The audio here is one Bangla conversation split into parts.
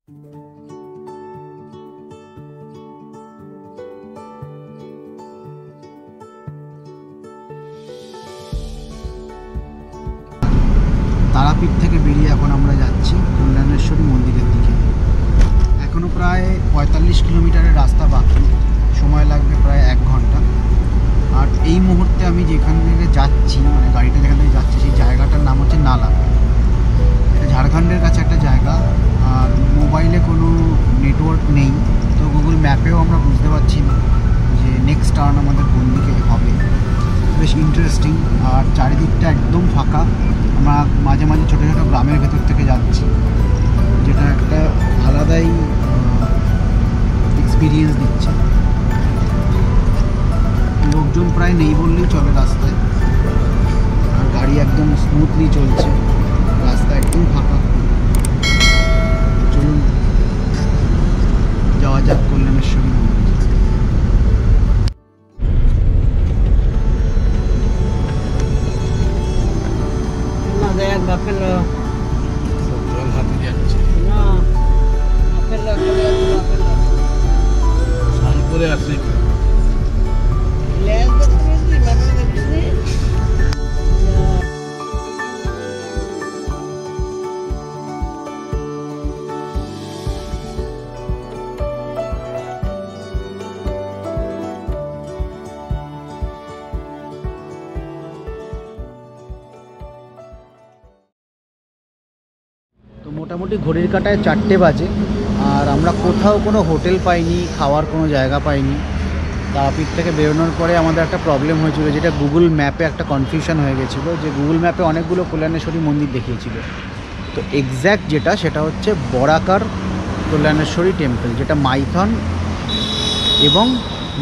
তারাপীঠ থেকে বেরিয়ে এখন আমরা যাচ্ছি কল্যাণেশ্বরী মন্দিরের দিকে। এখনও প্রায় 45 কিলোমিটারের রাস্তা বাকি, সময় লাগবে প্রায় 1 ঘন্টা। আর এই মুহূর্তে আমি যেখান থেকে যাচ্ছি, মানে গাড়িটা যেখান থেকে যাচ্ছে, সেই জায়গাটার নাম হচ্ছে নালা। এটা ঝাড়খণ্ডের কাছে একটা জায়গা। আর মোবাইলে কোনো নেটওয়ার্ক নেই, তো গুগল ম্যাপেও আমরা বুঝতে পারছি না যে নেক্সট টার্ন আমাদের কোন দিকে হবে। বেশ ইন্টারেস্টিং। আর চারিদিকটা একদম ফাঁকা। আমরা মাঝে মাঝে ছোটো ছোটো গ্রামের ভেতর থেকে যাচ্ছি, যেটা একটা আলাদাই এক্সপিরিয়েন্স দিচ্ছে। লোকজন প্রায় নেই বললেই চলে রাস্তায়, আর গাড়ি একদম স্মুথলি চলছে, রাস্তা একদম ফাঁকা। চলুন যাওয়া যাক কল্যাণেশ্বরী মন্দির। তো মোটামুটি ঘড়ির কাঁটায় 4টে বাজে, আর আমরা কোথাও কোনো হোটেল পাইনি, খাওয়ার কোনো জায়গা পাইনি। তারাপীঠ থেকে বেরোনোর পরে আমাদের একটা প্রবলেম হয়েছিল, যেটা গুগল ম্যাপে একটা কনফিউশন হয়ে গেছিলো। যে গুগল ম্যাপে অনেকগুলো কল্যাণেশ্বরী মন্দির দেখিয়েছিল, তো এক্স্যাক্ট যেটা সেটা হচ্ছে বরাকার কল্যাণেশ্বরী টেম্পল, যেটা মাইথন এবং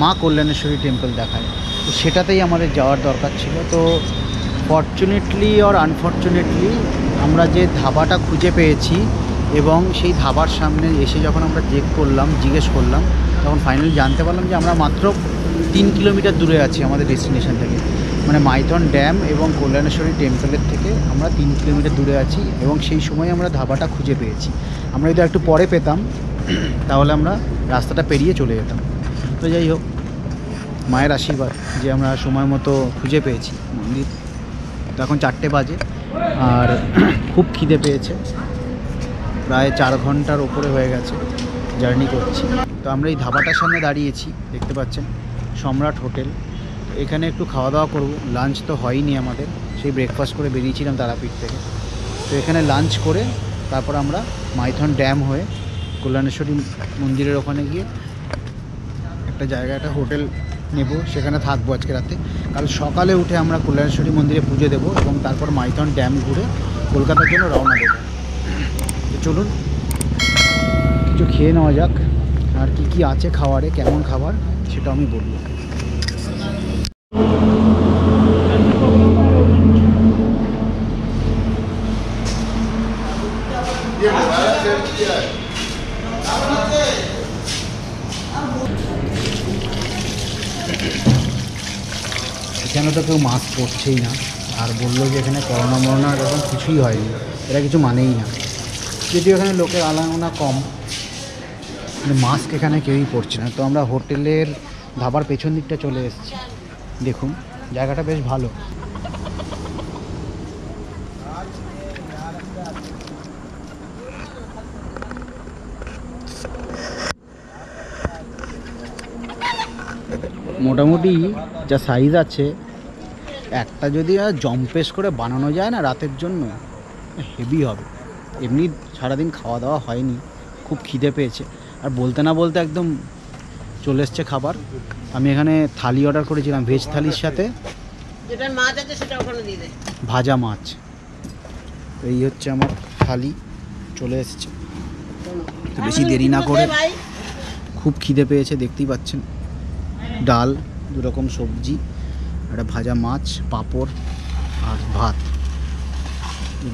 মা কল্যাণেশ্বরী টেম্পল দেখায়। তো সেটাতেই আমাদের যাওয়ার দরকার ছিল। তো ফর্চুনেটলি অর আনফর্চুনেটলি আমরা যে ধাবাটা খুঁজে পেয়েছি, এবং সেই ধাবার সামনে এসে যখন আমরা জিজ্ঞেস করলাম, তখন ফাইনালি জানতে পারলাম যে আমরা মাত্র 3 কিলোমিটার দূরে আছি আমাদের ডেস্টিনেশন থেকে। মানে মাইথন ড্যাম এবং কল্যাণেশ্বরী টেম্পলের থেকে আমরা 3 কিলোমিটার দূরে আছি, এবং সেই সময় আমরা ধাবাটা খুঁজে পেয়েছি। আমরা যদি একটু পরে পেতাম তাহলে আমরা রাস্তাটা পেরিয়ে চলে যেতাম। তো যাই হোক, মায়ের আশীর্বাদ যে আমরা সময় মতো খুঁজে পেয়েছি মন্দির। তো এখন 4টে বাজে, আর খুব খিদে পেয়েছে। প্রায় 4 ঘন্টার ওপরে হয়ে গেছে জার্নি করছি। তো আমরা এই ধাবাটার সামনে দাঁড়িয়েছি, দেখতে পাচ্ছেন, সম্রাট হোটেল। এখানে একটু খাওয়া দাওয়া করব। লাঞ্চ তো হয়নি আমাদের, সেই ব্রেকফাস্ট করে বেরিয়েছিলাম তারাপীঠ থেকে। তো এখানে লাঞ্চ করে তারপর আমরা মাইথন ড্যাম হয়ে কল্যাণেশ্বরী মন্দিরের ওখানে গিয়ে একটা জায়গায় একটা হোটেল নেব, সেখানে থাকবো আজকে রাতে। কাল সকালে উঠে আমরা কল্যাণেশ্বরী মন্দিরে পুজো দেবো, এবং তারপর মাইথন ড্যাম ঘুরে কলকাতার জন্য রওনা দেবো। তো চলুন কিছু খেয়ে নেওয়া যাক, আর কি কি আছে খাবারে, কেমন খাবার সেটা আমি বলবো। এখানে তো কেউ মাস্ক পরছেই না, আর বললো যে এখানে করোনা মরোনা এরকম কিছুই হয়নি। এটা কিছু মানেই না, যদিও এখানে লোকের আনাগোনা কম, কিন্তু মাস্ক এখানে কেউই পরছে না। তো আমরা হোটেলের ধাবার পেছন দিকটা চলে এসেছি। দেখুন জায়গাটা বেশ ভালো। মোটামুটি যা সাইজ আছে, একটা যদি জম্পেস করে বানানো যায় না রাতের জন্য, হেভি হবে। এমনি সারাদিন খাওয়া দাওয়া হয়নি, খুব খিদে পেয়েছে, আর বলতে না বলতে একদম চলে এসছে খাবার। আমি এখানে থালি অর্ডার করেছিলাম, ভেজ থালির সাথে যেটা মাছ আছে সেটা ওখানে দিয়ে দে, ভাজা মাছ। এই হচ্ছে আমার থালি, চলে এসছে। তো বেশি দেরি না করে, খুব খিদে পেয়েছে দেখতেই পাচ্ছেন। ডাল, 2 রকম সবজি, একটা ভাজা মাছ, পাঁপড় আর ভাত।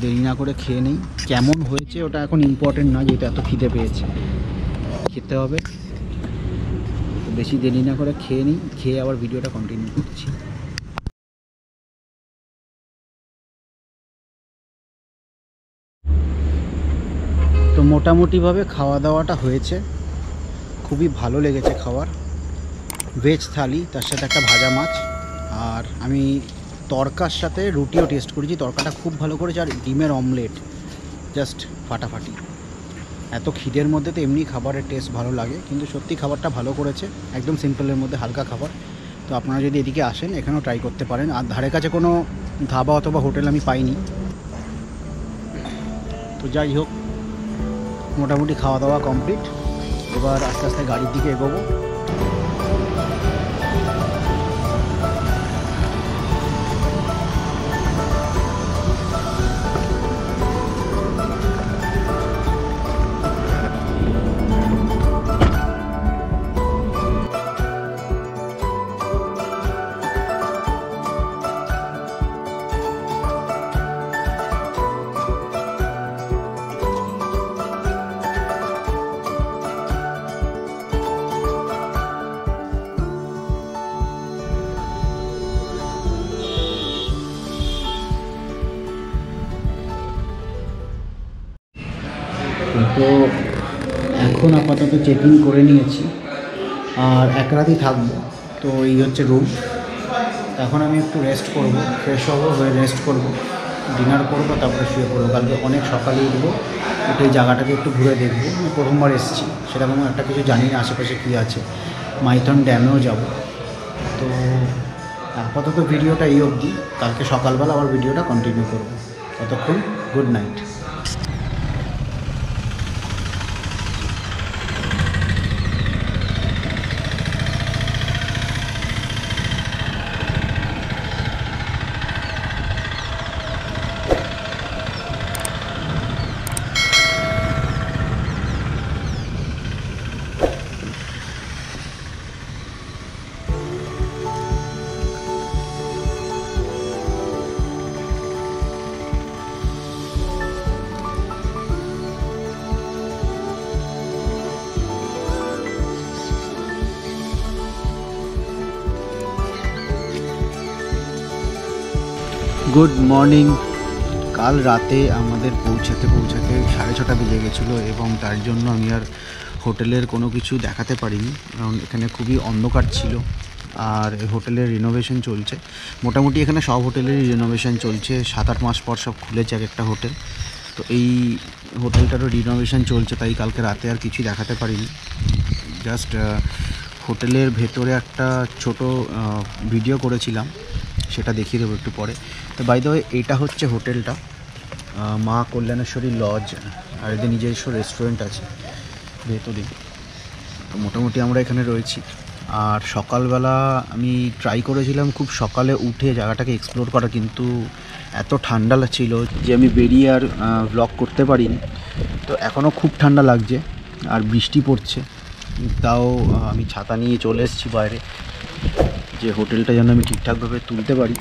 দেরি না করে খেয়ে নেই। কেমন হয়েছে ওটা এখন ইম্পর্টেন্ট না, যেটা এত খিদে পেয়েছে, খেতে হবে। বেশি দেরি না করে খেয়ে নিই, খেয়ে আবার ভিডিওটা কন্টিনিউ করছি। তো মোটামুটিভাবে খাওয়া দাওয়াটা হয়েছে, খুবই ভালো লেগেছে খাবার। ভেজ থালি, তার সাথে একটা ভাজা মাছ, আর আমি তড়কার সাথে রুটিও টেস্ট করেছি। তড়কাটা খুব ভালো করেছে, আর ডিমের অমলেট জাস্ট ফাটাফাটি। এত খিদের মধ্যে তো এমনি খাবারের টেস্ট ভালো লাগে, কিন্তু সত্যি খাবারটা ভালো করেছে, একদম সিম্পলের মধ্যে হালকা খাবার। তো আপনারা যদি এদিকে আসেন এখানেও ট্রাই করতে পারেন। আর ধারে কাছে কোনো ধাবা অথবা হোটেল আমি পাইনি। তো যাই হোক, মোটামুটি খাওয়া দাওয়া কমপ্লিট। এবার আস্তে আস্তে গাড়ির দিকে এগোবো। তো এখন আপাতত চেকিং করে নিয়েছি, আর এক রাতই থাকবো। তো এই হচ্ছে রুম। এখন আমি একটু রেস্ট করব, ফ্রেশ হবো, হয়ে রেস্ট করব, ডিনার করবো, তারপরে শুয়ে পড়বো। কালকে অনেক সকালে উঠবো, উঠে এই জায়গাটাকে একটু ঘুরে দেখবো। আমি প্রথমবার এসেছি, সেরকম একটা কিছু জানি না আশেপাশে কী আছে। মাইথন ড্যামেও যাব। তো আপাতত ভিডিওটা এই অবধি, কালকে সকালবেলা আবার ভিডিওটা কন্টিনিউ করবো। ততক্ষণ গুড নাইট। Good morning. কাল রাতে আমাদের পৌঁছাতে 6:30 বেজে গেছিলো, এবং তার জন্য আমি আর হোটেলের কোনো কিছু দেখাতে পারিনি, কারণ এখানে খুবই অন্ধকার ছিল। আর হোটেলের রিনোভেশন চলছে, মোটামুটি এখানে সব হোটেলেরই রিনোভেশন চলছে। 7-8 মাস পর সব খুলেছে এক একটা হোটেল। তো এই হোটেলটারও রিনোভেশন চলছে, তাই কালকে রাতে আর কিছু দেখাতে পারিনি। জাস্ট হোটেলের ভেতরে একটা ছোট ভিডিও করেছিলাম, সেটা দেখিয়ে দেবো একটু পরে। তো বাই দ্য ওয়ে, এটা হচ্ছে হোটেলটা, মা কল্যাণেশ্বরী লজ, আর এদের নিজস্ব রেস্টুরেন্ট আছে ভেতরে। তো মোটামুটি আমরা এখানে রয়েছি। আর সকালবেলা আমি ট্রাই করেছিলাম খুব সকালে উঠে জায়গাটাকে এক্সপ্লোর করা, কিন্তু এত ঠান্ডা ছিল যে আমি বেরিয়ে আর ব্লগ করতে পারিনি। তো এখনও খুব ঠান্ডা লাগছে, আর বৃষ্টি পড়ছে, তাও আমি ছাতা নিয়ে চলে এসেছি বাইরে, যে হোটেলটা যেন আমি ঠিকঠাকভাবে তুলতে পারি।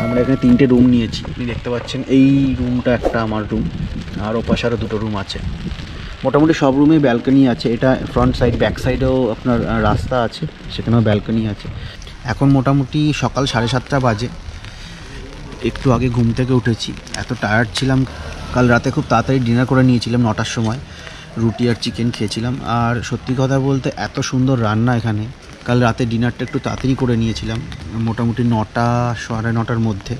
আমরা এখানে 3টে রুম নিয়েছি, আপনি দেখতে পাচ্ছেন। এই রুমটা একটা আমার রুম, আর ওপাশে আরও 2টো রুম আছে। মোটামুটি সব রুমেই ব্যালকনি আছে। এটা ফ্রন্ট সাইড, ব্যাক সাইডেও আপনার রাস্তা আছে, সেখানেও ব্যালকনি আছে। এখন মোটামুটি সকাল 7:30 বাজে। একটু আগে ঘুম থেকে উঠেছি, এত টায়ার্ড ছিলাম। কাল রাতে খুব তাড়াতাড়ি ডিনার করে নিয়েছিলাম, 9টার সময় রুটি আর চিকেন খেয়েছিলাম। আর সত্যি কথা বলতে এত সুন্দর রান্না এখানে। কাল রাতে ডিনারটা একটু তাড়াতাড়ি করে নিয়েছিলাম, মোটামুটি 9টা 9:30টার মধ্যে,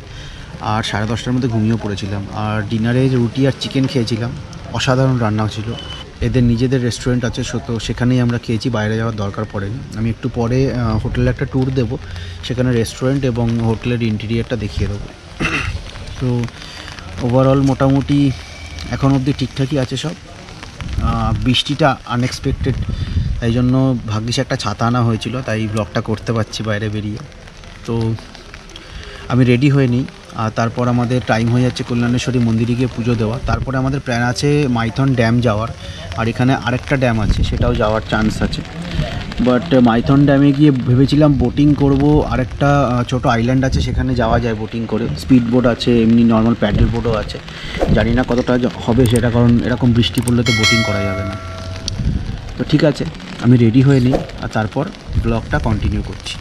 আর 10:30টার মধ্যে ঘুমিয়েও পড়েছিলাম। আর ডিনারে রুটি আর চিকেন খেয়েছিলাম, অসাধারণ রান্না ছিল। এদের নিজেদের রেস্টুরেন্ট আছে, তো সেখানেই আমরা খেয়েছি, বাইরে যাওয়ার দরকার পড়েনি। আমি একটু পরে হোটেলে একটা ট্যুর দেবো, সেখানে রেস্টুরেন্ট এবং হোটেলের ইন্টেরিয়ারটা দেখিয়ে দেবো। তো ওভারঅল মোটামুটি এখন অবধি ঠিকঠাকই আছে সব। বৃষ্টিটা আনএক্সপেক্টেড, তাই জন্য ভাগ্যিস একটা ছাতা আনা হয়েছিল, তাই ব্লগটা করতে পারছি বাইরে বেরিয়ে। তো আমি রেডি হয়ে নিই, আর তারপর আমাদের টাইম হয়ে যাচ্ছে কল্যাণেশ্বরী মন্দিরে গিয়ে পুজো দেওয়া। তারপরে আমাদের প্ল্যান আছে মাইথন ড্যাম যাওয়ার, আর এখানে আরেকটা ড্যাম আছে, সেটাও যাওয়ার চান্স আছে। বাট মাইথন ড্যামে গিয়ে ভেবেছিলাম বোটিং করব, আরেকটা ছোট আইল্যান্ড আছে, সেখানে যাওয়া যায় বোটিং করে। স্পিড বোট আছে, এমনি নর্মাল প্যাডেল বোটও আছে। জানি না কতটা হবে সেটা, কারণ এরকম বৃষ্টি পড়লে তো বোটিং করা যাবে না। তো ঠিক আছে, আমি রেডি হয়ে নিই, আর তারপর ব্লগটা কন্টিনিউ করছি।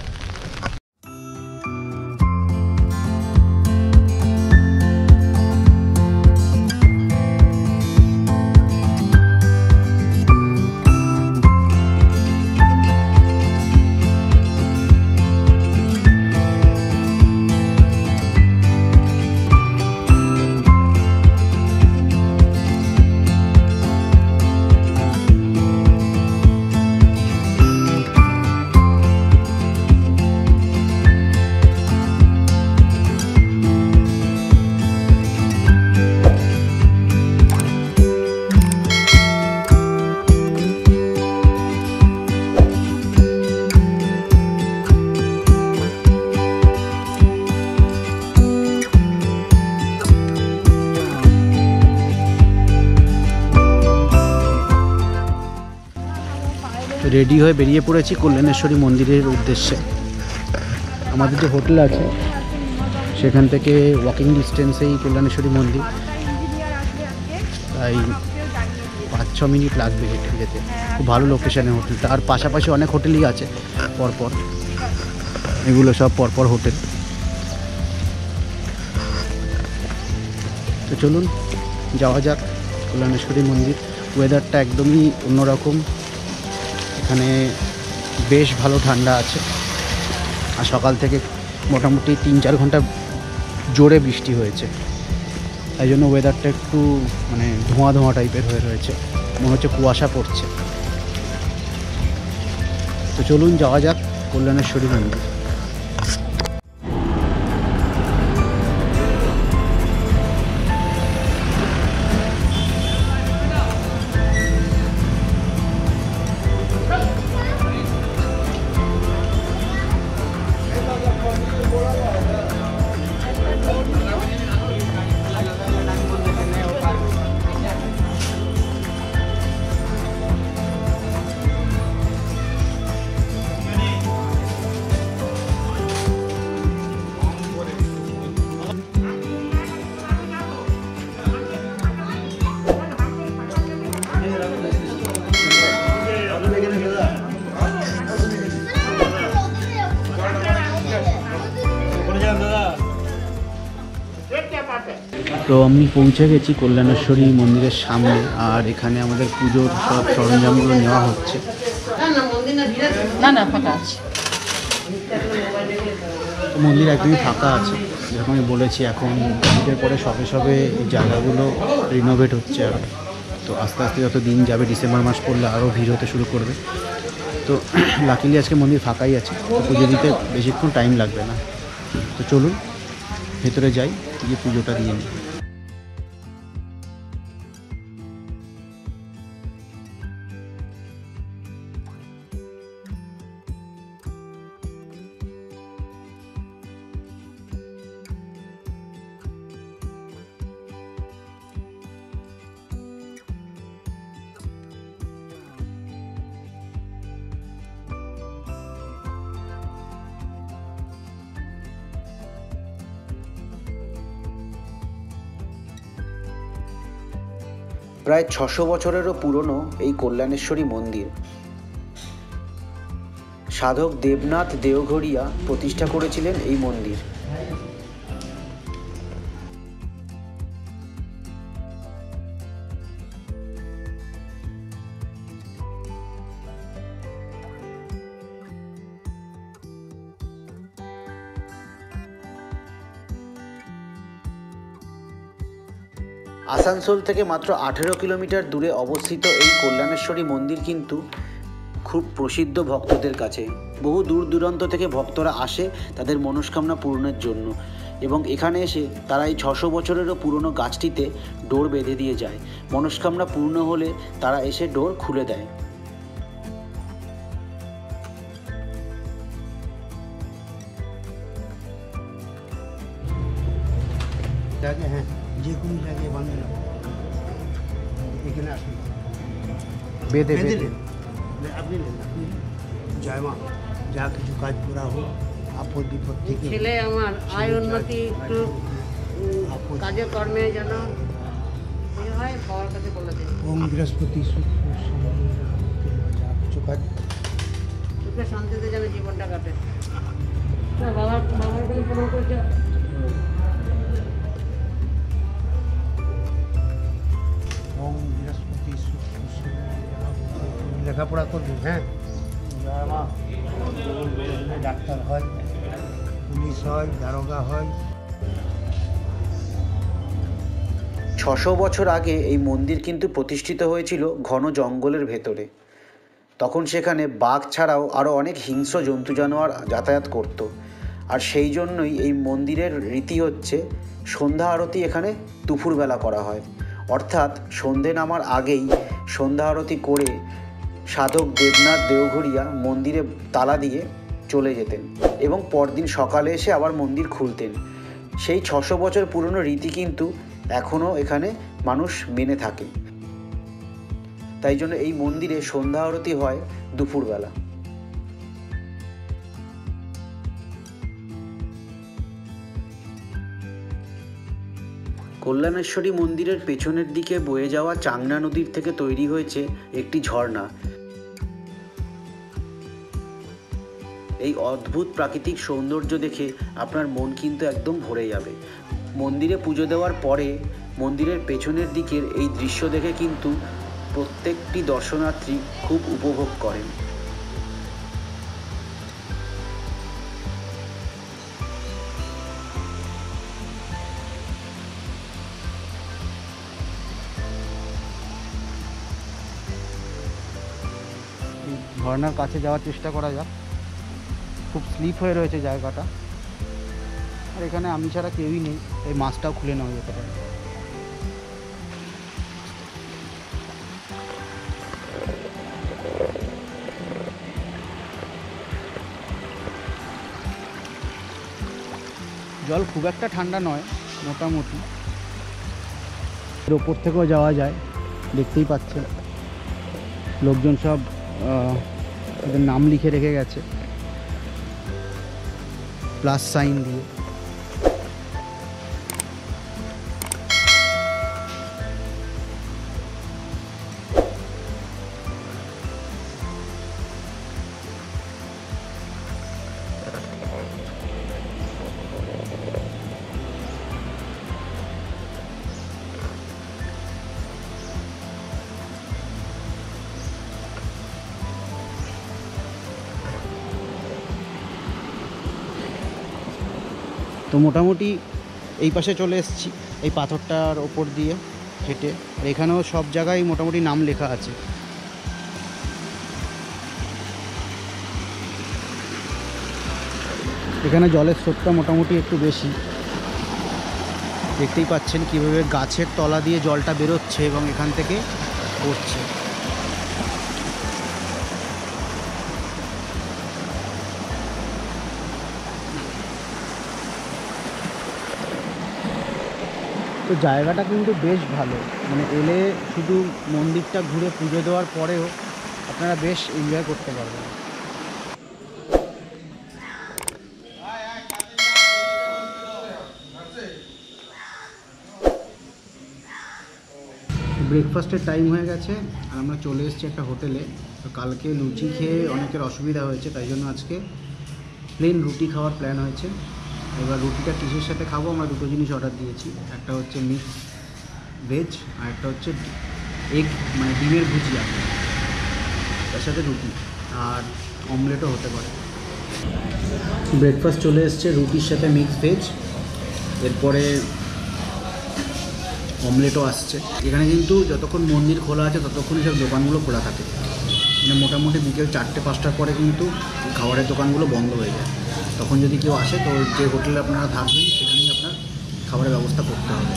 রেডি হয়ে বেরিয়ে পড়েছি কল্যাণেশ্বরী মন্দিরের উদ্দেশ্যে। আমাদের যে হোটেল আছে সেখান থেকে ওয়াকিং ডিস্টেন্সেই কল্যাণেশ্বরী মন্দির, তাই 5-6 মিনিট লাগবে হেঁটে যেতে। খুব ভালো লোকেশানে হোটেলটা, আর পাশাপাশি অনেক হোটেলই আছে পরপর, এগুলো সব পরপর হোটেল। তো চলুন যাওয়া যাক কল্যাণেশ্বরী মন্দির। ওয়েদারটা একদমই অন্যরকম, এখানে বেশ ভালো ঠান্ডা আছে, আর সকাল থেকে মোটামুটি 3-4 ঘন্টা জোরে বৃষ্টি হয়েছে, তাই জন্য ওয়েদারটা একটু মানে ধোঁয়া ধোঁয়া টাইপের হয়ে রয়েছে, মনে হচ্ছে কুয়াশা পড়ছে। তো চলুন যাওয়া যাক কল্যাণেশ্বরী মন্দির। তো আমি পৌঁছে গেছি কল্যাণেশ্বরী মন্দিরের সামনে, আর এখানে আমাদের পুজোর সব সরঞ্জামগুলো নেওয়া হচ্ছে। তো মন্দির একদমই ফাঁকা আছে, যেরকম আমি বলেছি এখন ঈদের পরে সবে সবে এই জায়গাগুলো রিনোভেট হচ্ছে, আর তো আস্তে আস্তে যত দিন যাবে ডিসেম্বর মাস পড়লে আরও ভিড় হতে শুরু করবে। তো লাকিলি আজকে মন্দির ফাঁকাই আছে, তো পুজো দিতে বেশিক্ষণ টাইম লাগবে না। তো চলুন ভেতরে যাই, গিয়ে পুজোটা দিয়ে নিই। প্রায় 600 বছরেরও পুরনো এই কল্যাণেশ্বরী মন্দির সাধক দেবনাথ দেওঘরিয়া প্রতিষ্ঠা করেছিলেন এই মন্দির। আসানসোল থেকে মাত্র 18 কিলোমিটার দূরে অবস্থিত এই কল্যাণেশ্বরী মন্দির কিন্তু খুব প্রসিদ্ধ ভক্তদের কাছে। বহু দূর দূরান্ত থেকে ভক্তরা আসে তাদের মনস্কামনা পূরণের জন্য, এবং এখানে এসে তারা এই 600 বছরেরও পুরনো গাছটিতে ডোর বেঁধে দিয়ে যায়। মনস্কামনা পূর্ণ হলে তারা এসে ডোর খুলে দেয়। হ্যাঁ, যে কোনো জায়গায় বাঁধলেন, এখানে আসুন, বেঁধে আপনি জয় মা, যা কিছু কাজ করা হোক, আপদ বিপদ থেকে ছেলে আমার আয় উন্নতি একটু কাজে কর্মে যেন হয়, বাবার কাছে বলে দেয়। ওম বৃহস্পতি শুক্র যা কিছু কাজ সুখে শান্তিতে যেন জীবনটা কাটে। বাবার কাছে প্রণাম করছে। ওম বৃহস্পতি শুক্র লেখাপড়া করবি। হ্যাঁ, জয় মা, ডাক্তার হয়, পুলিশ হয়, দারোগা হয়। 600 বছর আগে এই মন্দির কিন্তু প্রতিষ্ঠিত হয়েছিল ঘন জঙ্গলের ভেতরে। তখন সেখানে বাঘ ছাড়াও আরও অনেক হিংস্র জন্তু জানোয়ার যাতায়াত করত, আর সেই জন্যই এই মন্দিরের রীতি হচ্ছে সন্ধ্যা আরতি এখানে দুপুরবেলা করা হয়। অর্থাৎ সন্ধে নামার আগেই সন্ধ্যা আরতি করে সাধক দেবনাথ দেওঘরিয়া মন্দিরে তালা দিয়ে চলে যেতেন, এবং পরদিন সকালে এসে আবার মন্দির খুলতেন। সেই 600 বছর পুরনো রীতি কিন্তু এখনও এখানে মানুষ মেনে থাকে। তাই জন্য এই মন্দিরে সন্ধ্যা আরতি হয় দুপুরবেলা। কল্যাণেশ্বরী মন্দিরের পেছনের দিকে বয়ে যাওয়া চাংনা নদীর থেকে তৈরি হয়েছে একটি ঝর্ণা। এই অদ্ভুত প্রাকৃতিক সৌন্দর্য দেখে আপনার মন কিন্তু একদম ভরে যাবে। মন্দিরে পুজো দেওয়ার পরে মন্দিরের পেছনের দিকের এই দৃশ্য দেখে কিন্তু প্রত্যেকটি দর্শনার্থী খুব উপভোগ করেন। ঝর্ণার কাছে যাওয়ার চেষ্টা করা যাক। খুব স্লিপ হয়ে রয়েছে জায়গাটা, আর এখানে আমি ছাড়া কেউই নেই, এই মাছটাও খুলে নেওয়া যেতে পারে। জল খুব একটা ঠান্ডা নয়, মোটামুটি। এর ওপর থেকেও যাওয়া যায়, দেখতেই পাচ্ছেন লোকজন সব তাদের নাম লিখে রেখে গেছে প্লাস সাইন দিয়ে। তো মোটামুটি এই পাশে চলে এসেছি, এই পাথরটার ওপর দিয়ে হেঁটে। আর এখানেও সব জায়গায় মোটামুটি নাম লেখা আছে। এখানে জলের স্রোতটা মোটামুটি একটু বেশি, দেখতেই পাচ্ছেন কীভাবে গাছের তলা দিয়ে জলটা বেরোচ্ছে এবং এখান থেকে পড়ছে। তো জায়গাটা কিন্তু বেশ ভালো, মানে এলে শুধু মন্দিরটা ঘুরে পুজো দেওয়ার পরেও আপনারা বেশ এনজয় করতে পারবেন। ব্রেকফাস্টের টাইম হয়ে গেছে আর আমরা চলে এসেছি একটা হোটেলে। তো কালকে লুচি খেয়ে অনেকের অসুবিধা হয়েছে, তাই জন্য আজকে প্লেন রুটি খাওয়ার প্ল্যান হয়েছে। এবার রুটিটা কিসের সাথে খাবো, আমরা দুটো জিনিস অর্ডার দিয়েছি, একটা হচ্ছে মিক্স ভেজ আর একটা হচ্ছে এগ মানে ডিমের ভুজিয়া, তার সাথে রুটি আর অমলেটও হতে পারে। ব্রেকফাস্ট চলে এসছে রুটির সাথে মিক্স ভেজ, এরপরে অমলেটও আসছে। এখানে কিন্তু যতক্ষণ মন্দির খোলা আছে ততক্ষণই সব দোকানগুলো খোলা থাকে, মানে মোটামুটি বিকেল 4টে-5টার পরে কিন্তু খাবারের দোকানগুলো বন্ধ হয়ে যায়। তখন যদি কেউ আসে তো যে হোটেলে আপনারা থাকবেন সেখানেই আপনার খাবারের ব্যবস্থা করতে হবে।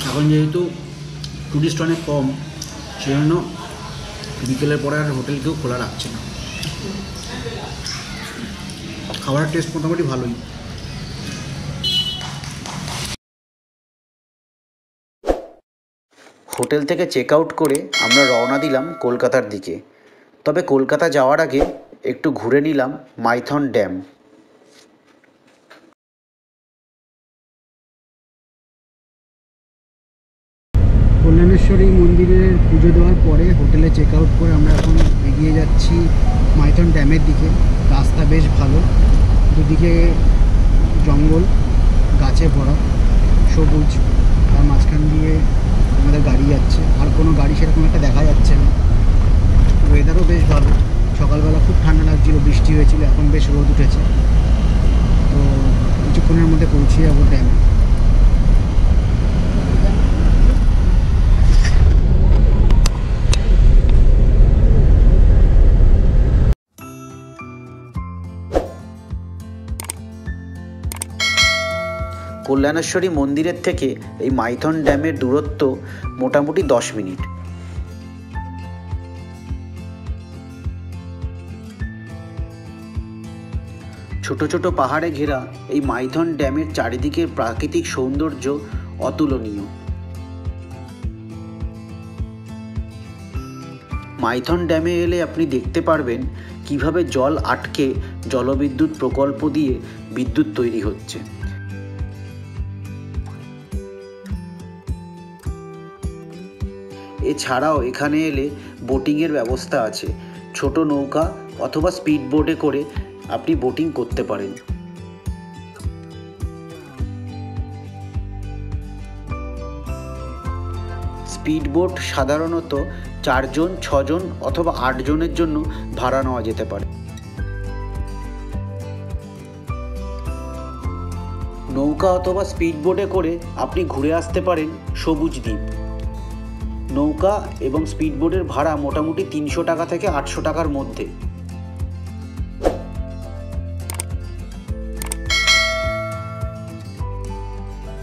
এখন যেহেতু টুরিস্ট অনেক কম, সেজন্য বিকেলের পরে আর হোটেল কেউ খোলা রাখছে না। খাবারের টেস্ট মোটামুটি ভালোই। হোটেল থেকে চেক আউট করে আমরা রওনা দিলাম কলকাতার দিকে। তবে কলকাতা যাওয়ার আগে একটু ঘুরে নিলাম মাইথন ড্যাম। কল্যাণেশ্বরী মন্দিরের পুজো দেওয়ার পরে হোটেলে চেক আউট করে আমরা এখন এগিয়ে যাচ্ছি মাইথন ড্যামের দিকে। রাস্তা বেশ ভালো, দুদিকে জঙ্গল, গাছে ভরা, সবুজ, তার মাঝখান দিয়ে আমাদের গাড়ি যাচ্ছে। আর কোনো গাড়ি সেরকম একটা দেখা যাচ্ছে না। ওয়েদারও বেশ ভালো, সকালবেলা খুব ঠান্ডা লাগছিল, বৃষ্টি হয়েছিল, এখন বেশ রোদ উঠেছে। তো কিছুক্ষণের মধ্যে পৌঁছে যাবো ড্যামে। কল্যাণেশ্বরী মন্দিরের থেকে এই মাইথন ড্যামের দূরত্ব মোটামুটি 10 মিনিট। ছোট ছোট পাহাড়ে ঘেরা এই মাইথন ড্যামের চারিদিকের প্রাকৃতিক সৌন্দর্য অতুলনীয়। মাইথন ড্যামে এলে আপনি দেখতে পারবেন কিভাবে জল আটকে জলবিদ্যুৎ প্রকল্প দিয়ে বিদ্যুৎ তৈরি হচ্ছে। এছাড়াও এখানে এলে বোটিংয়ের ব্যবস্থা আছে। ছোট নৌকা অথবা স্পিড বোটে করে আপনি বোটিং করতে পারেন। স্পিড বোট সাধারণত 4 জন, 6 জন অথবা 8 জনের জন্য ভাড়া নেওয়া যেতে পারে। নৌকা অথবা স্পিড বোটে করে আপনি ঘুরে আসতে পারেন সবুজ দ্বীপ। নৌকা এবং স্পিড বোটের ভাড়া মোটামুটি 300 টাকা থেকে 800 টাকার মধ্যে।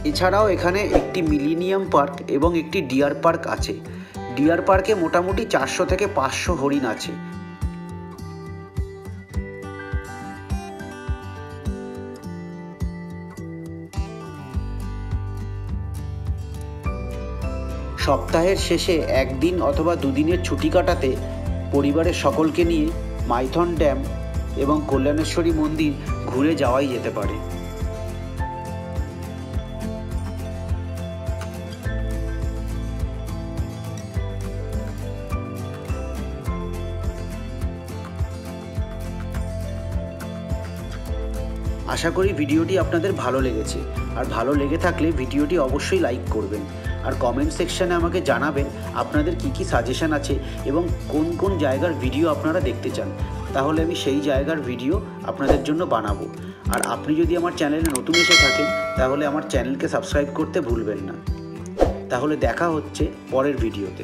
এছাড়াও এখানে একটি মিলেনিয়াম পার্ক এবং একটি ডিয়ার পার্ক আছে। ডিয়ার পার্কে মোটামুটি 400 থেকে 500 হরিণ আছে। সপ্তাহের শেষে একদিন অথবা 2 দিনের ছুটি কাটাতে পরিবারের সকলকে নিয়ে মাইথন ড্যাম এবং কল্যাণেশ্বরী মন্দির ঘুরে যাওয়াই যেতে পারে। আশা করি ভিডিওটি আপনাদের ভালো লেগেছে, আর ভালো লেগে থাকলে ভিডিওটি অবশ্যই লাইক করবেন, আর কমেন্ট সেকশানে আমাকে জানাবেন আপনাদের কি কি সাজেশন আছে এবং কোন কোন জায়গার ভিডিও আপনারা দেখতে চান। তাহলে আমি সেই জায়গার ভিডিও আপনাদের জন্য বানাবো। আর আপনি যদি আমার চ্যানেলে নতুন এসে থাকেন তাহলে আমার চ্যানেলকে সাবস্ক্রাইব করতে ভুলবেন না। তাহলে দেখা হচ্ছে পরের ভিডিওতে।